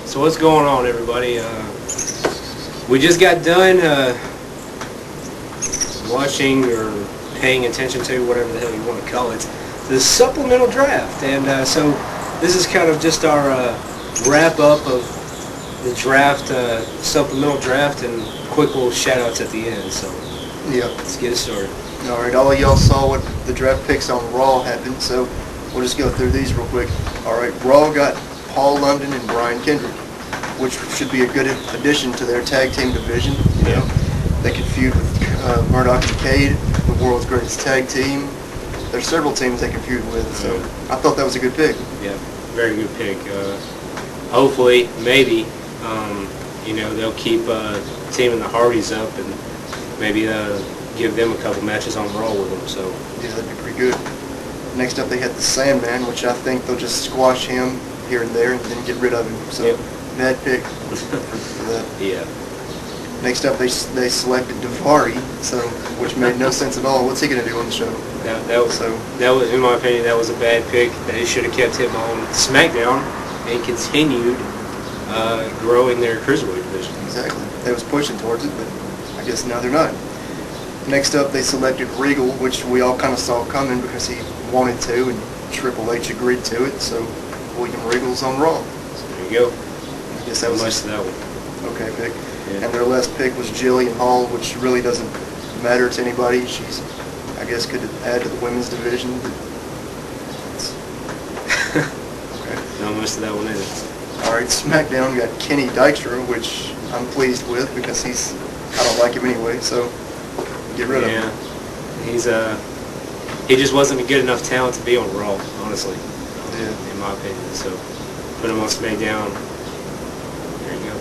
So what's going on, everybody? We just got done watching or paying attention to, whatever the hell you want to call it, the supplemental draft. And so this is kind of just our wrap-up of the draft, supplemental draft, and quick little shout-outs at the end. So yeah, let's get it started. All right, all of y'all saw what the draft picks on Raw happened, so we'll just go through these real quick. All right, Raw got Paul London and Brian Kendrick, which should be a good addition to their tag team division. You know, they could feud with Murdoch and Cade, the world's greatest tag team. There's several teams they can feud with, so I thought that was a good pick. Yeah, very good pick. Hopefully, maybe, you know, they'll keep teaming the Hardys up and maybe give them a couple matches on Raw with them. So yeah, that'd be pretty good. Next up, they had the Sandman, which I think they'll just squash him here and there and then get rid of him. So bad pick for that. Yeah. Next up, they selected Daivari, which made no sense at all. What's he going to do on the show? That was, in my opinion, that was a bad pick. They should have kept him on SmackDown and continued growing their cruiserweight division. Exactly. They was pushing towards it, but I guess now they're not. Next up, they selected Regal, which we all kind of saw coming because he wanted to, and Triple H agreed to it. So William Regal's on Raw. So there you go. I guess that was that one. Okay pick. Yeah. And their last pick was Jillian Hall, which really doesn't matter to anybody. She's, I guess, could add to the women's division. But okay. Not much to that one either. All right, SmackDown got Kenny Dykstra, which I'm pleased with because I don't like him anyway. So get rid of him. Yeah, he just wasn't a good enough talent to be on Raw, honestly. Yeah. In my opinion. So put him on SmackDown. There you go.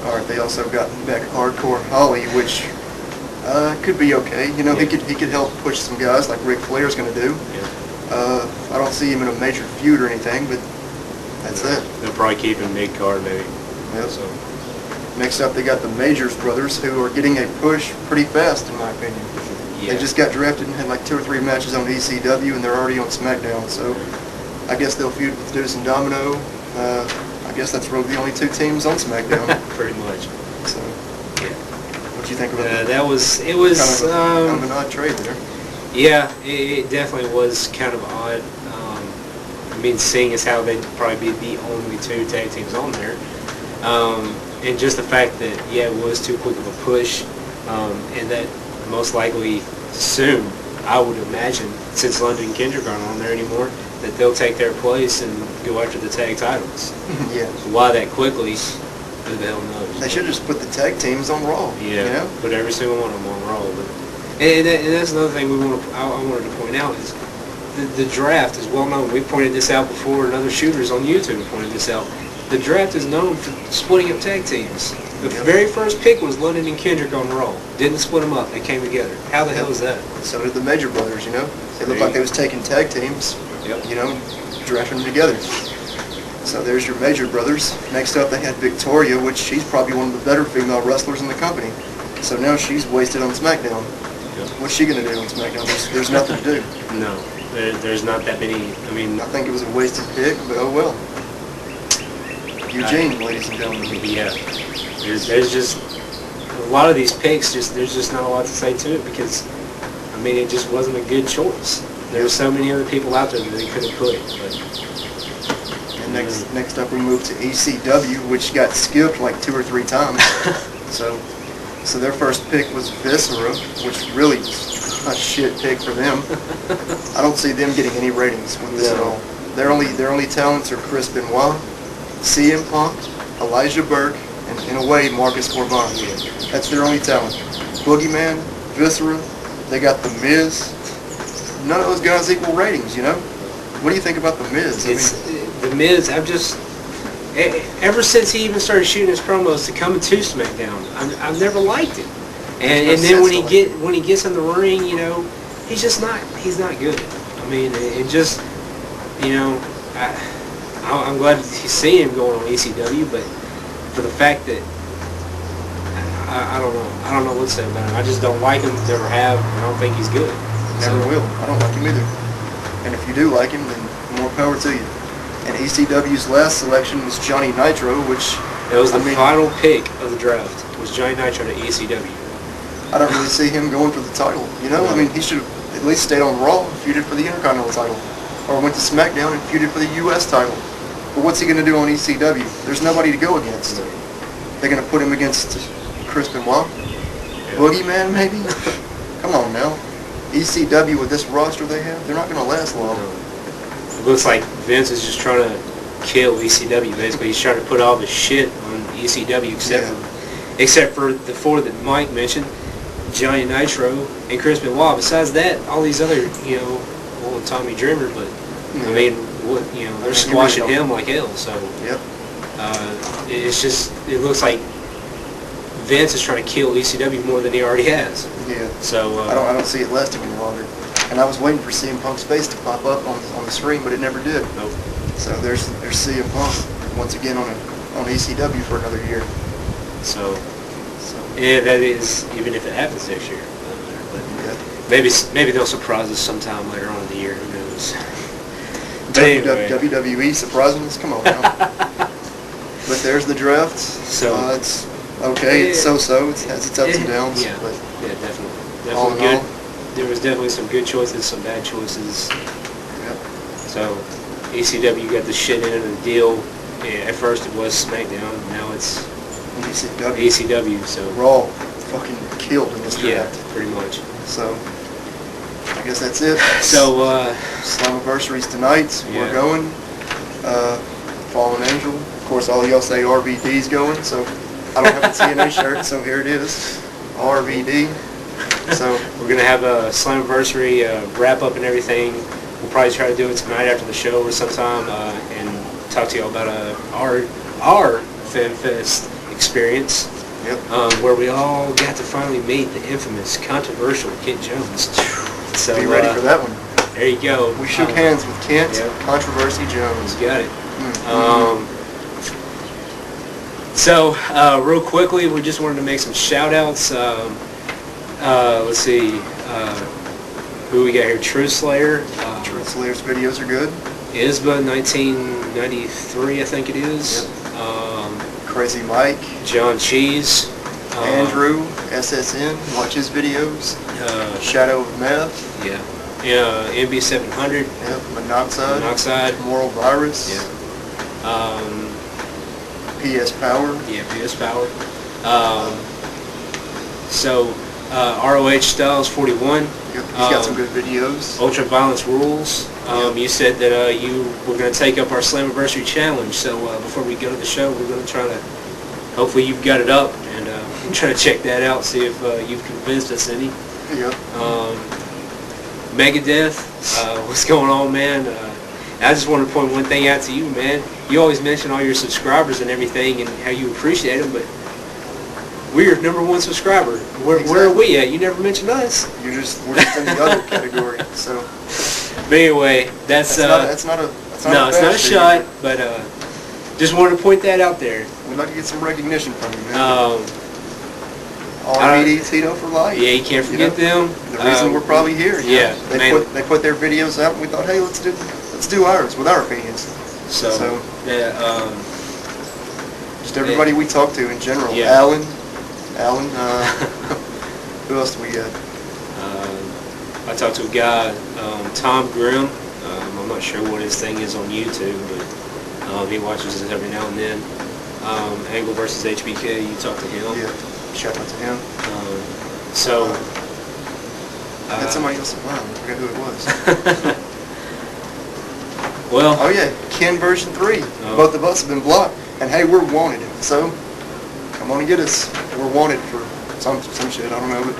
All right, they also got back Hardcore Holly, which could be okay. You know, he could help push some guys like Ric Flair's going to do. Yeah. I don't see him in a major feud or anything, but that's it. They'll probably keep him mid-card maybe. Yep. So next up, they got the Majors brothers, who are getting a push pretty fast, in my opinion. Yeah. They just got drafted and had like 2 or 3 matches on ECW, and they're already on SmackDown. So I guess they'll feud with Deuce and Domino. I guess that's really the only 2 teams on SmackDown. Pretty much. So, yeah. What do you think about that? It was kind of an odd trade there. Yeah, it definitely was kind of odd. I mean, seeing as how they'd probably be the only 2 tag teams on there, and just the fact that it was too quick of a push, and that most likely soon, I would imagine, since London and Kendrick aren't on there anymore, that they'll take their place and go after the tag titles. Yeah. So why that quickly, who the hell knows? They should have just put the tag teams on Raw. Yeah, you know? put every single one of them on Raw. But, and that's another thing I wanted to point out is the draft is well known. We pointed this out before, and other shooters on YouTube pointed this out. The draft is known for splitting up tag teams. The very first pick was London and Kendrick on Raw. Didn't split them up. They came together. How the hell is that? So did the Major Brothers, you know? They looked like they was taking tag teams, you know, drafting them together. So there's your Major Brothers. Next up, they had Victoria, which she's probably one of the better female wrestlers in the company. So now she's wasted on SmackDown. Yep. What's she going to do on SmackDown? There's nothing to do. No. There's not that many. I mean, I think it was a wasted pick, but oh well. Eugene, ladies and gentlemen. Yeah. There's just a lot of these picks. There's just not a lot to say to it because, I mean, it just wasn't a good choice. There's so many other people out there that they could have put. But, and next up, we moved to ECW, which got skipped like 2 or 3 times. So their first pick was Viscera, which really a shit pick for them. I don't see them getting any ratings with this at all. Their only talents are Chris Benoit, CM Punk, Elijah Burke, and in a way Marcus Corbin. That's their only talent. Boogeyman, Viscera, they got The Miz. None of those guys equal ratings, you know? What do you think about The Miz? The Miz, ever since he even started shooting his promos to come to SmackDown, I've never liked him. And then when he gets in the ring, you know, he's not good. I mean, it just, you know, I'm glad to see him going on ECW, but for the fact that I don't know what to say about him. I just don't like him, never have, and I don't think he's good. Never will. I don't like him either. And if you do like him, then more power to you. And ECW's last selection was Johnny Nitro, which It was the final pick of the draft. Was Johnny Nitro to ECW. I don't really see him going for the title. You know, I mean, he should have at least stayed on Raw and feuded for the Intercontinental title, or went to SmackDown and feuded for the U.S. title. But what's he going to do on ECW? There's nobody to go against. They're going to put him against Chris Benoit, Boogeyman, maybe. Come on now. ECW with this roster they have, they're not going to last long. It looks like Vince is just trying to kill ECW. Basically, he's trying to put all the shit on ECW except for the four that Mike mentioned, Johnny Nitro and Chris Benoit. Besides that, all these other, well, Tommy Dreamer, but I mean, they're squashing him like hell. So it's just, it looks like Vince is trying to kill ECW more than he already has. Yeah. So I don't see it lasting any longer. And I was waiting for CM Punk's face to pop up on the screen, but it never did. Nope. So there's CM Punk once again on ECW for another year. So yeah, that is, even if it happens next year. But maybe they'll surprise us sometime later on in the year. Who knows? But anyway. WWE surprising us? Come on now. But there's the draft. So it's okay. It's so-so. It has its ups and downs. Yeah, but definitely. All in Good. all, There was definitely some good choices, some bad choices. Yep. So ECW got the shit end of the deal. Yeah, at first it was SmackDown. Now it's ECW. So Raw fucking killed in this draft. Yeah, pretty much. So I guess that's it. So Slammiversary's tonight. We're going. Fallen Angel. Of course, all y'all say RVD's going. So I don't have a TNA shirt. So here it is. RVD. So we're gonna have a Slammiversary wrap up and everything. We'll probably try to do it tonight after the show or sometime, and talk to you all about our FanFest experience. Yep. Where we all got to finally meet the infamous, controversial Kent Jones. So be ready for that one. There you go. We shook hands with Kent Controversy Jones. You got it. So real quickly, we just wanted to make some shout outs. Let's see, who we got here? Truth Slayer. Truth Slayer's videos are good. ISBA 1993, I think it is. Yep. Crazy Mike. John Cheese. Andrew, SSN, watch his videos. Shadow of Meth. Yeah. MB700. Yep. Monoxide. Moral Virus. Yeah. PS Power. Yeah, PS Power. So, ROH Styles 41. Yep, he's got some good videos. Ultra Violence Rules. You said that you were going to take up our Slammiversary challenge. So before we go to the show, we're going to try to, hopefully you've got it up, and try to check that out, see if you've convinced us any. Yep. Megadeth, what's going on, man? I just want to point one thing out to you, man. You always mention all your subscribers and everything and how you appreciate them, but we're your #1 subscriber. Where are we at? You never mentioned us. We're just in the other category. So. But anyway, that's not a shot, but just wanted to point that out there. We'd like to get some recognition from you, man. RVD Tito for life. Yeah, you can't forget them. The reason we're probably here. Yeah, they put their videos out, and we thought, hey, let's do ours with our opinions. So yeah, just everybody we talk to in general. Yeah. Alan. Who else do we got? I talked to a guy, Tom Grimm. I'm not sure what his thing is on YouTube, but he watches it every now and then. Angle versus HBK. You talk to him. Yeah. Shout out to him. I had somebody else in mind. I forgot who it was. Well. Oh yeah, Ken version 3. Both of us have been blocked, and hey, we're wanted. So come on and get us. We're wanted for some shit. I don't know, but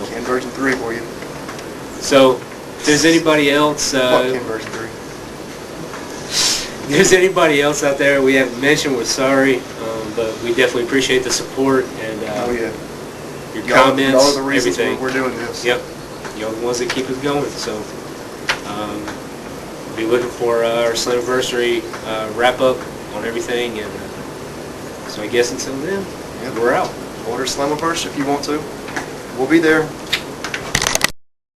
Ken version 3 for you. So if there's anybody else, Ken version 3. If there's anybody else out there we haven't mentioned, we're sorry, but we definitely appreciate the support and your comments, y'all are the reasons everything. We're doing this. Yep, y'all are the ones that keep us going. So be looking for our Slammiversary wrap up on everything, and so I guess until then, we're out. Order Slammiverse if you want to. We'll be there.